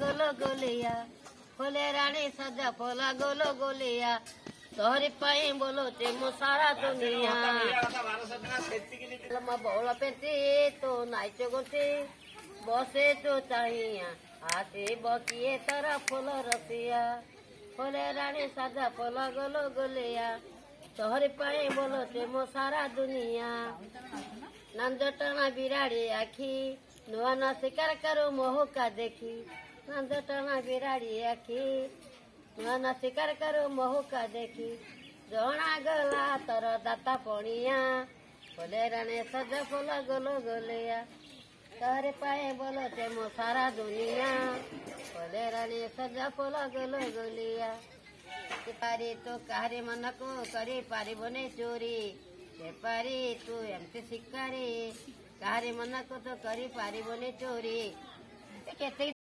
गोलो गोलिया फुले रानी सजा फुला गोलो गोलिया तोहरी पाई बोलो चे मो सारा दुनिया लम्बा बौल पेटी तो नाइचो गोटी बसे तो चाहिया हाथी बकिए तारा फूल रसिया फुले रानी सजा फुला गोलो गोलिया तोहरी पाई बोलो चे मो सारा दुनिया नंदटना बिराड़ी आखी नुआ ना शिकार करो मोह का देखी नंदटना बिराड़ी आखी नुआ ना शिकार करो मोह का देखी जणा गला तर दाता पणिया फुले रानी सजा फुला गोलो गोलिया तोहरे पाए बोलो ते मो सारा दुनिया फुले रानी सजा फुला गोलो गोलिया पारी तो काहरे मन को करी पारिबने चोरी बेपारी तू एमती शिकारी काहरे मन को तो करी पारिबने चोरी केते